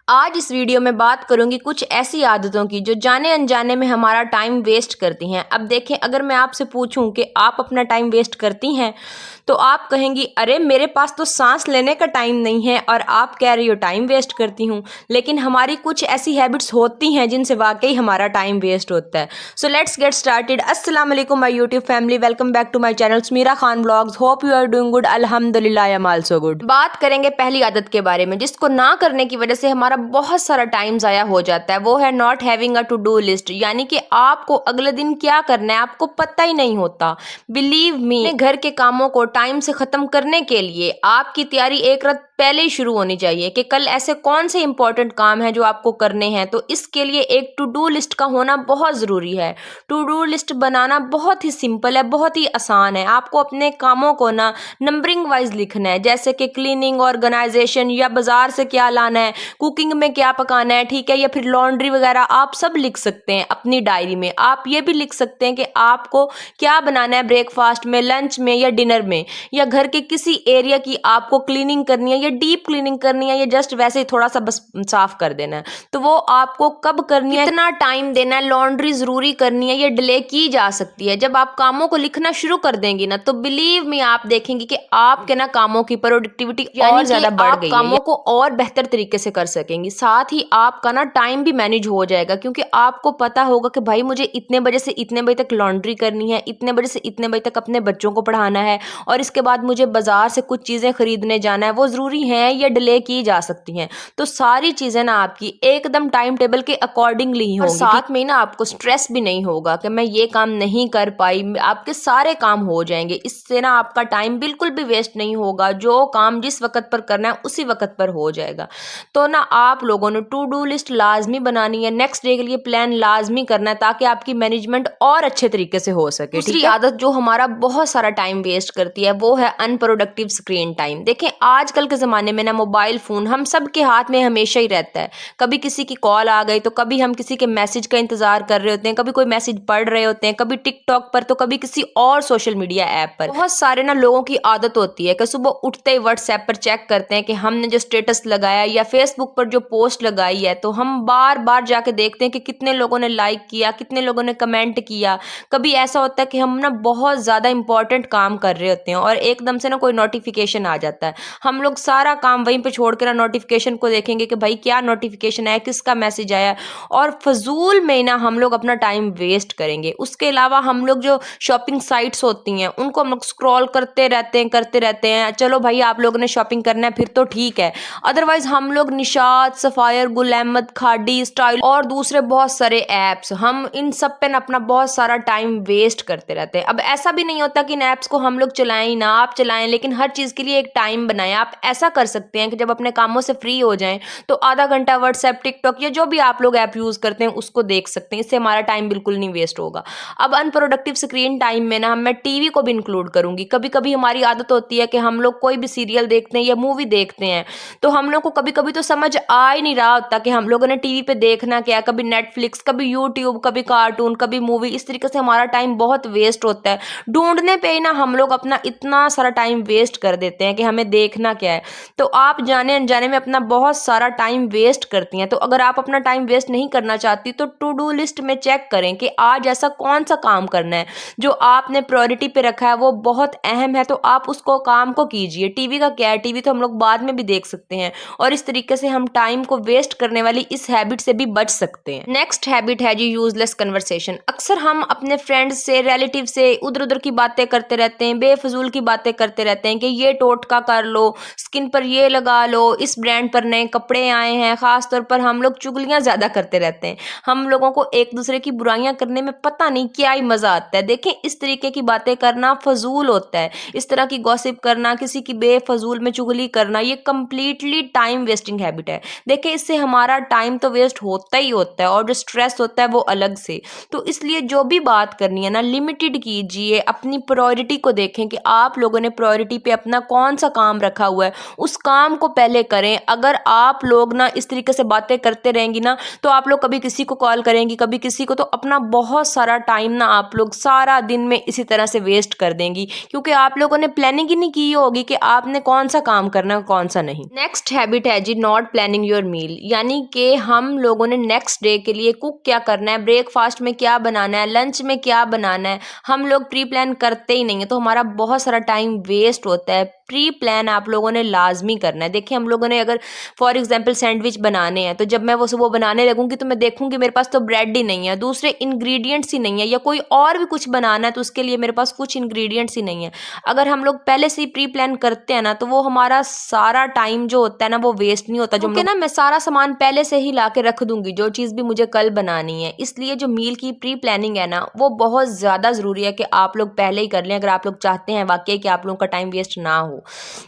आज इस वीडियो में बात करूंगी कुछ ऐसी आदतों की जो जाने अनजाने में हमारा टाइम वेस्ट करती हैं। अब देखें, अगर मैं आपसे पूछूं कि आप अपना टाइम वेस्ट करती हैं तो आप कहेंगी अरे मेरे पास तो सांस लेने का टाइम नहीं है, और आप कह रही हो टाइम वेस्ट करती हूं। लेकिन हमारी कुछ ऐसी हैबिट्स होती हैं जिनसे वाकई हमारा टाइम वेस्ट होता है। So let's get started. अस्सलाम वालेकुम my YouTube family, welcome back to my channel Sameera Khan blogs. Hope you are doing good. अल्हम्दुलिल्लाह आई एम आल्सो गुड। बात करेंगे पहली आदत के बारे में जिसको ना करने की वजह से हमारा बहुत सारा टाइम ज़ाया हो जाता है। वो है not having a to do list, यानी कि आपको अगले दिन क्या करना है आपको पता ही नहीं होता। बिलीव मी, घर के कामों को टाइम से ख़त्म करने के लिए आपकी तैयारी एक रात पहले ही शुरू होनी चाहिए कि कल ऐसे कौन से इंपॉर्टेंट काम हैं जो आपको करने हैं। तो इसके लिए एक टू डू लिस्ट का होना बहुत ज़रूरी है। टू डू लिस्ट बनाना बहुत ही सिंपल है, बहुत ही आसान है। आपको अपने कामों को ना नंबरिंग वाइज लिखना है, जैसे कि क्लीनिंग, ऑर्गेनाइजेशन, या बाजार से क्या लाना है, कुकिंग में क्या पकाना है, ठीक है, या फिर लॉन्ड्री वगैरह आप सब लिख सकते हैं अपनी डायरी में। आप ये भी लिख सकते हैं कि आपको क्या बनाना है ब्रेकफास्ट में, लंच में या डिनर में, या घर के किसी एरिया की आपको क्लीनिंग करनी है या डीप क्लीनिंग करनी है या जस्ट वैसे ही थोड़ा सा बस साफ कर देना है। तो वो आपको कब करनी है, कितना टाइम देना है, लॉन्ड्री जरूरी करनी है, ये डिले की जा सकती है। जब आप कामों को लिखना शुरू कर देंगी ना तो बिलीव मी आप देखेंगे कि आपके ना कामों की प्रोडक्टिविटी और ज्यादा बढ़ गई है, कामों को और बेहतर तरीके से कर सकेंगी। साथ ही आपका ना टाइम भी मैनेज हो जाएगा, क्योंकि आपको पता होगा कि भाई मुझे इतने बजे से इतने बजे तक लॉन्ड्री करनी है, इतने बजे से इतने बजे तक अपने बच्चों को पढ़ाना है, और इसके बाद मुझे बाजार से कुछ चीजें खरीदने जाना है। वो जरूरी हैं या डिले की जा सकती हैं। तो सारी चीजें ना आपकी एकदम टाइम टेबल के अकॉर्डिंगली ही होंगी। और साथ में ना आपको स्ट्रेस भी नहीं होगा कि मैं ये काम नहीं कर पाई, आपके सारे काम हो जाएंगे। इससे ना आपका टाइम बिल्कुल भी वेस्ट नहीं होगा। जो काम जिस वक्त पर करना है उसी वक्त पर हो जाएगा। तो ना आप लोगों ने टू डू लिस्ट लाजमी बनानी है, नेक्स्ट डे के लिए प्लान लाजमी करना है, ताकि आपकी मैनेजमेंट और अच्छे तरीके से हो सके। दूसरी आदत जो हमारा बहुत सारा टाइम वेस्ट करती है वो है अनप्रोडक्टिव स्क्रीन टाइम। देखें, आजकल के ज़माने में ना मोबाइल फ़ोन हम सब के हाथ में हमेशा ही रहता है। कभी किसी की कॉल आ गई तो कभी हम किसी के मैसेज का इंतज़ार कर रहे होते हैं, कभी कोई मैसेज पढ़ रहे होते हैं, कभी टिकटॉक पर तो कभी किसी और सोशल मीडिया ऐप पर। बहुत सारे ना लोगों की आदत होती है कि सुबह उठते ही व्हाट्सएप पर चेक करते हैं कि हमने जो स्टेटस लगाया या फेसबुक पर जो पोस्ट लगाई है, तो हम बार बार जाके देखते हैं कि कितने लोगों ने लाइक किया, कितने लोगों ने कमेंट किया। कभी ऐसा होता है कि हम ना बहुत ज़्यादा इंपॉर्टेंट काम कर रहे होते हैं और एकदम से ना कोई नोटिफिकेशन आ जाता है। हम लोग सारा काम वहीं पे छोड़ कर नोटिफिकेशन को देखेंगे कि भाई क्या नोटिफिकेशन आया, किसका मैसेज आया, और फजूल में ना हम लोग अपना टाइम वेस्ट करेंगे। उसके अलावा हम लोग जो शॉपिंग साइट्स होती हैं उनको हम लोग स्क्रॉल करते रहते हैं। चलो भाई आप लोगों ने शॉपिंग करना है फिर तो ठीक है, अदरवाइज हम लोग निशात, सफायर, गुल अहमद, खाडी, स्टाइल और दूसरे बहुत सारे ऐप्स, हम इन सब पे अपना बहुत सारा टाइम वेस्ट करते रहते हैं। अब ऐसा भी नहीं होता कि इन ऐप्स को हम लोग चलाएं ही ना, आप चलाएं, लेकिन हर चीज़ के लिए एक टाइम बनाएं। आप ऐसा कर सकते हैं कि जब अपने कामों से फ्री हो जाएं तो आधा घंटा व्हाट्सएप, टिकटॉक या जो भी आप लोग ऐप यूज़ करते हैं उसको देख सकते हैं। इससे हमारा टाइम बिल्कुल नहीं वेस्ट होगा। अब अनप्रोडक्टिव स्क्रीन टाइम में ना मैं टीवी को भी इंक्लूड करूंगी। कभी कभी हमारी आदत होती है कि हम लोग कोई भी सीरियल देखते हैं या मूवी देखते हैं, तो हम लोग को कभी कभी तो समझ आ ही नहीं रहा होता कि हम लोगों ने टीवी पे देखना क्या है। कभी नेटफ्लिक्स, कभी यूट्यूब, कभी कार्टून, कभी मूवी, इस तरीके से हमारा टाइम बहुत वेस्ट होता है। ढूंढने पे ही ना हम लोग अपना इतना सारा टाइम वेस्ट कर देते हैं कि हमें देखना क्या है। तो आप जाने अनजाने में अपना बहुत सारा टाइम वेस्ट करती हैं। तो अगर आप अपना टाइम वेस्ट नहीं करना चाहती तो टू डू लिस्ट में चेक करें कि आज ऐसा कौन सा काम करना है जो आपने प्रायोरिटी पे रखा है, वो बहुत अहम है, तो आप उसको काम को कीजिए। टीवी का क्या है, टीवी तो हम लोग बाद में भी देख सकते हैं, और इस तरीके से हम टाइम को वेस्ट करने वाली इस हैबिट से भी बच सकते हैं। नेक्स्ट हैबिट है जी यूजलेस कन्वर्सेशन। अक्सर हम अपने फ्रेंड्स से, रिलेटिव से उधर उधर की बातें करते रहते हैं, बेफजूल की बातें करते रहते हैं कि ये टोटका कर लो, स्किन पर ये लगा लो, इस ब्रांड पर नए कपड़े आए हैं। खास तौर पर हम लोग चुगलियां ज्यादा करते रहते हैं। हम लोगों को एक दूसरे की बुराइयां करने में पता नहीं क्या ही मजा आता है। देखें, इस तरीके की बातें करना फजूल होता है। इस तरह की गॉसिप करना, किसी की बेफजूल में चुगली करना, ये कंप्लीटली टाइम वेस्टिंग हैबिट है। देखें, इससे हमारा टाइम तो वेस्ट होता ही होता है, और जो स्ट्रेस होता है वो अलग से। तो इसलिए जो भी बात करनी है ना लिमिटेड कीजिए, अपनी प्रायोरिटी को देखें कि आप लोगों ने प्रायोरिटी पे अपना कौन सा काम रखा हुआ है, उस काम को पहले करें। अगर आप लोग ना इस तरीके से बातें करते रहेंगी ना, तो आप लोग कभी किसी को कॉल करेंगी, कभी किसी को, तो अपना बहुत सारा टाइम ना आप लोग सारा दिन में इसी तरह से वेस्ट कर देंगी, क्योंकि आप लोगों ने प्लानिंग ही नहीं की होगी कि आपने कौन सा काम करना है कौन सा नहीं। नेक्स्ट हैबिट है जी नॉट प्लानिंग योर मील, यानी कि हम लोगों ने नेक्स्ट डे के लिए कुक क्या करना है, ब्रेकफास्ट में क्या बनाना है, लंच में क्या बनाना है, हम लोग प्री प्लान करते ही नहीं है, तो हमारा बहुत सारा टाइम वेस्ट होता है। प्री प्लान आप लोगों ने लाजमी करना है। देखिए हम लोगों ने अगर फॉर एग्जांपल सैंडविच बनाने हैं, तो जब मैं वो सुबह बनाने लगूंगी तो मैं देखूंगी मेरे पास तो ब्रेड ही नहीं है, दूसरे इंग्रेडिएंट्स ही नहीं है, या कोई और भी कुछ बनाना है तो उसके लिए मेरे पास कुछ इंग्रेडिएंट्स ही नहीं है। अगर हम लोग पहले से ही प्री प्लान करते हैं ना, तो वो हमारा सारा टाइम जो होता है ना वो वेस्ट नहीं होता। क्योंकि ना मैं सारा सामान पहले से ही ला के रख दूंगी जो चीज़ भी मुझे कल बनानी है। इसलिए जो मील की प्री प्लानिंग है ना, वो बहुत ज़्यादा ज़रूरी है कि आप लोग पहले ही कर लें, अगर आप लोग चाहते हैं वाकई कि आप लोगों का टाइम वेस्ट ना हो।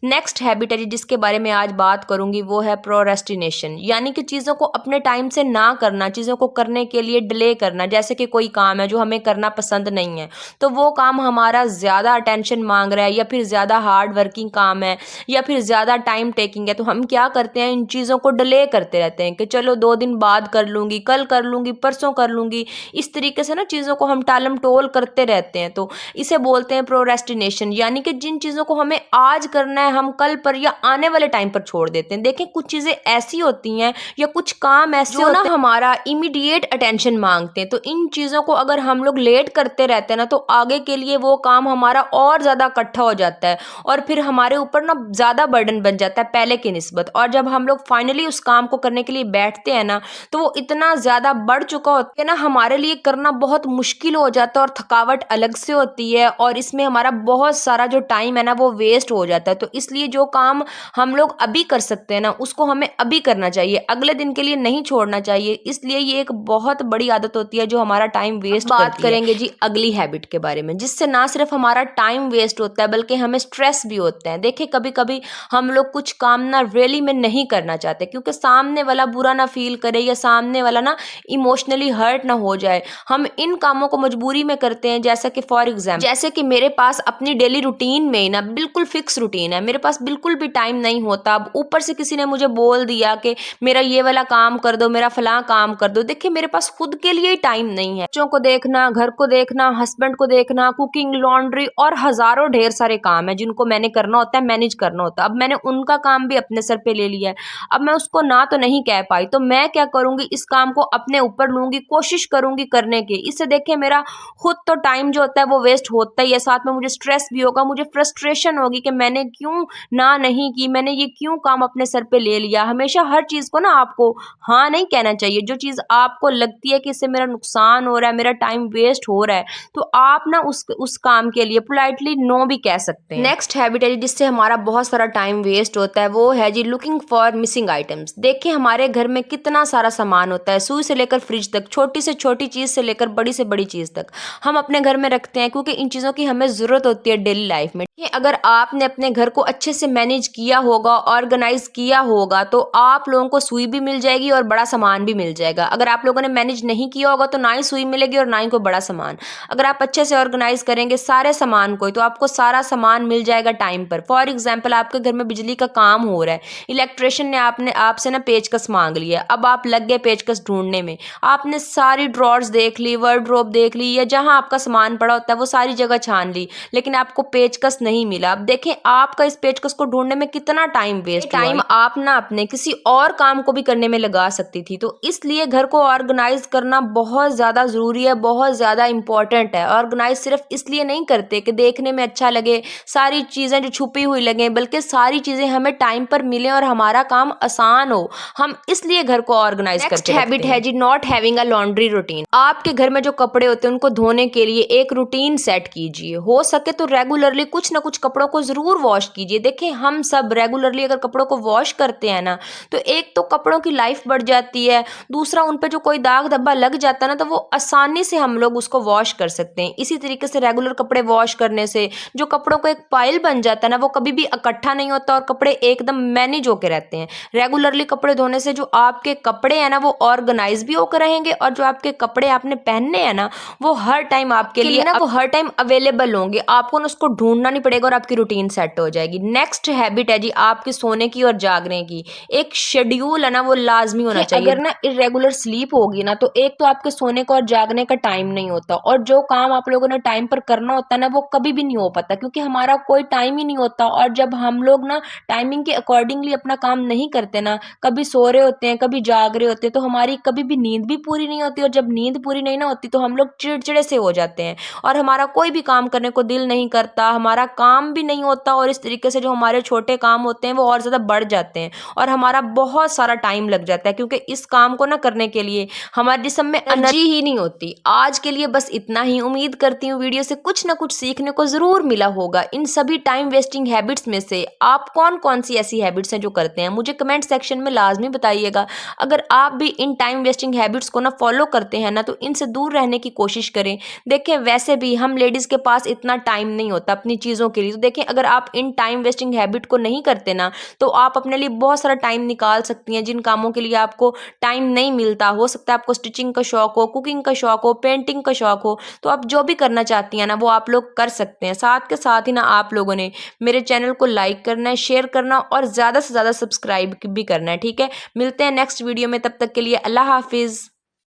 नेक्स्ट हैबिट है जिसके बारे में आज बात करूंगी, वो है प्रोरेस्टिनेशन, यानी कि चीज़ों को अपने टाइम से ना करना, चीज़ों को करने के लिए डिले करना। जैसे कि कोई काम है जो हमें करना पसंद नहीं है, तो वो काम हमारा ज़्यादा अटेंशन मांग रहा है, या फिर ज़्यादा हार्ड वर्किंग काम है, या फिर ज़्यादा टाइम टेकिंग है, तो हम क्या करते हैं, इन चीज़ों को डिले करते रहते हैं कि चलो 2 दिन बाद कर लूँगी, कल कर लूँगी, परसों कर लूँगी। इस तरीके से ना चीज़ों को हम टालम टोल करते रहते हैं, तो इसे बोलते हैं प्रोरेस्टिनेशन, यानी कि जिन चीज़ों को हमें आज करना है हम कल पर या आने वाले टाइम पर छोड़ देते हैं। देखें कुछ चीज़ें ऐसी होती हैं या कुछ काम ऐसे जो ना हमारा इमीडिएट अटेंशन मांगते हैं, तो इन चीज़ों को अगर हम लोग लेट करते रहते हैं ना, तो आगे के लिए वो काम हमारा और ज़्यादा इकट्ठा हो जाता है और फिर हमारे ऊपर ना ज़्यादा बर्डन बन जाता है पहले की निस्बत। और जब हम लोग फाइनली उस काम को करने के लिए बैठते हैं ना, तो वो इतना ज़्यादा बढ़ चुका होता है ना, हमारे लिए करना बहुत मुश्किल हो जाता है और थकावट अलग से होती है, और इसमें हमारा बहुत सारा जो टाइम है ना वो वेस्ट हो जाता है। तो इसलिए जो काम हम लोग अभी कर सकते हैं ना, उसको हमें अभी करना चाहिए, अगले दिन के लिए नहीं छोड़ना चाहिए। इसलिए ये एक बहुत बड़ी आदत होती है जो हमारा टाइम वेस्ट करती है। बात करेंगे जी अगली हैबिट के बारे में, जिससे ना सिर्फ हमारा टाइम वेस्ट होता है बल्कि हमें स्ट्रेस भी होता है। देखिए कभी कभी हम लोग कुछ काम ना रियली में नहीं करना चाहते, क्योंकि सामने वाला बुरा ना फील करे या सामने वाला ना इमोशनली हर्ट ना हो जाए, हम इन कामों को मजबूरी में करते हैं। जैसा कि फॉर एग्जाम्पल, जैसे कि मेरे पास अपनी डेली रूटीन में ना बिल्कुल फिक्स रूटीन है, मेरे पास बिल्कुल भी टाइम नहीं होता। अब ऊपर से किसी ने मुझे बोल दिया कि मेरा ये वाला काम कर दो, मेरा फलां काम कर दो। देखिए मेरे पास खुद के लिए टाइम नहीं है, बच्चों को देखना, घर को देखना, हस्बैंड को देखना, कुकिंग, लॉन्ड्री और हजारों ढेर सारे काम है जिनको मैंने करना होता है, मैनेज करना होता है। अब मैंने उनका काम भी अपने सर पे ले लिया है, अब मैं उसको ना तो नहीं कह पाई, तो मैं क्या करूंगी, इस काम को अपने ऊपर लूंगी, कोशिश करूंगी करने की। इससे देखिए मेरा खुद तो टाइम जो होता है वो वेस्ट होता ही है, साथ में मुझे स्ट्रेस भी होगा, मुझे फ्रस्ट्रेशन होगी कि मैंने क्यों ना नहीं की, मैंने ये क्यों काम अपने सर पे ले लिया। हमेशा हर चीज़ को ना आपको हाँ नहीं कहना चाहिए। जो चीज़ आपको लगती है कि इससे मेरा नुकसान हो रहा है, मेरा टाइम वेस्ट हो रहा है, तो आप ना उस काम के लिए पोलाइटली नो भी कह सकते हैं। नेक्स्ट हैबिट है जिससे हमारा बहुत सारा टाइम वेस्ट होता है, वो है जी लुकिंग फॉर मिसिंग आइटम्स। देखिए हमारे घर में कितना सारा सामान होता है, सुई से लेकर फ्रिज तक, छोटी से छोटी चीज़ से लेकर बड़ी से बड़ी चीज़ तक हम अपने घर में रखते हैं, क्योंकि इन चीज़ों की हमें ज़रूरत होती है डेली लाइफ में। अगर आपने अपने घर को अच्छे से मैनेज किया होगा, ऑर्गेनाइज किया होगा, तो आप लोगों को सुई भी मिल जाएगी और बड़ा सामान भी मिल जाएगा। अगर आप लोगों ने मैनेज नहीं किया होगा तो ना ही सुई मिलेगी और ना ही कोई बड़ा सामान। अगर आप अच्छे से ऑर्गेनाइज करेंगे सारे सामान को, तो आपको सारा सामान मिल जाएगा टाइम पर। फॉर एग्जाम्पल, आपके घर में बिजली का काम हो रहा है, इलेक्ट्रिशियन ने आपसे ना पेचकस मांग लिया, अब आप लग गए पेचकस ढूंढने में, आपने सारी ड्रॉर्स देख ली, वार्डरोब देख ली, या जहां आपका सामान पड़ा होता है वो सारी जगह छान ली, लेकिन आपको पेचकस नहीं मिला। अब देखें आपका इस पेचकस को ढूंढने में कितना टाइम वेस्ट, टाइम आप ना अपने किसी और काम को भी करने में लगा सकती थी। तो इसलिए घर को ऑर्गेनाइज करना बहुत ज़्यादा ज़रूरी है, बहुत ज़्यादा इंपॉर्टेंट है। ऑर्गेनाइज सिर्फ इसलिए नहीं करते कि देखने में अच्छा लगे, सारी चीज़ें जो छुपी हुई लगें, बल्कि सारी चीज़ें हमें टाइम पर मिले और हमारा काम आसान हो, हम इसलिए घर को ऑर्गेनाइज करते हैं। हैबिट है जी not having a laundry routine. आपके घर में जो कपड़े होते हैं उनको धोने के लिए एक रूटीन सेट कीजिए। हो सके तो रेगुलरली कुछ ना कुछ कपड़ों को जरूर ज़रूर वॉश कीजिए। देखिए हम सब रेगुलरली अगर कपड़ों को वॉश करते हैं ना, तो एक तो कपड़ों की लाइफ बढ़ जाती है, दूसरा उन पे जो कोई दाग धब्बा लग जाता है ना, तो वो आसानी से हम लोग उसको वॉश कर सकते हैं। इसी तरीके से रेगुलर कपड़े वॉश करने से जो कपड़ों को एक पाइल बन जाता है ना, वो कभी भी इकट्ठा नहीं होता और कपड़े एकदम मैनेज होके रहते हैं। रेगुलरली कपड़े धोने से जो आपके कपड़े हैं ना, वो ऑर्गेनाइज भी होकर रहेंगे और जो आपके कपड़े आपने पहनने हैं ना, वो हर टाइम आपके लिए ना वो हर टाइम अवेलेबल होंगे। आपको ना उसको ढूंढना नहीं पड़ेगा और आपकी रूटीन सेट हो जाएगी। नेक्स्ट हैबिट है जी आपके सोने की और जागने की। एक शेड्यूल है ना, वो लाजमी होना चाहिए। अगर ना इरेगुलर स्लीप होगी ना, तो एक तो आपके सोने का और जागने का टाइम नहीं होता, और जो काम आप लोगों ने टाइम पर करना होता है ना, वो कभी भी नहीं हो पाता, क्योंकि हमारा कोई टाइम ही नहीं होता। और जब हम लोग ना टाइमिंग के अकॉर्डिंगली अपना काम नहीं करते ना, कभी सो रहे होते हैं, कभी जाग रहे होते हैं, तो हमारी कभी भी नींद भी पूरी नहीं होती। और जब नींद पूरी नहीं ना होती, तो हम लोग चिड़चिड़े से हो जाते हैं और हमारा कोई भी काम करने को दिल नहीं करता, हमारा काम भी नहीं होता, और इस तरीके से जो हमारे छोटे काम होते हैं वो और ज़्यादा बढ़ जाते हैं और हमारा बहुत सारा टाइम लग जाता है, क्योंकि इस काम को ना करने के लिए हमारे जिस्म में एनर्जी ही नहीं होती। आज के लिए बस इतना ही। उम्मीद करती हूँ वीडियो से कुछ ना कुछ सीखने को ज़रूर मिला होगा। इन सभी टाइम वेस्टिंग हैबिट्स में से आप कौन कौन सी ऐसी हैबिट्स हैं जो करते हैं, मुझे कमेंट सेक्शन में लाजमी बताइएगा। अगर आप भी इन टाइम वेस्टिंग हैबिट्स को ना फॉलो करते हैं ना, तो इनसे दूर रहने की कोशिश करें। देखें वैसे भी हम लेडीज़ के पास इतना टाइम नहीं होता अपनी चीज़ों के लिए, तो देखें अगर आप इन टाइम वेस्टिंग हैबिट को नहीं करते ना, तो आप अपने लिए बहुत सारा टाइम निकाल सकती हैं जिन कामों के लिए आपको टाइम नहीं मिलता। हो सकता है आपको स्टिचिंग का शौक हो, कुकिंग का शौक हो, पेंटिंग का शौक हो, तो आप जो भी करना चाहती हैं ना, वो आप लोग कर सकते हैं। साथ के साथ ही ना आप लोगों ने मेरे चैनल को लाइक करना है, शेयर करना और ज़्यादा से ज़्यादा सब्सक्राइब भी करना है। ठीक है, मिलते हैं नेक्स्ट वीडियो में, तब तक के लिए अल्लाह हाफिज़।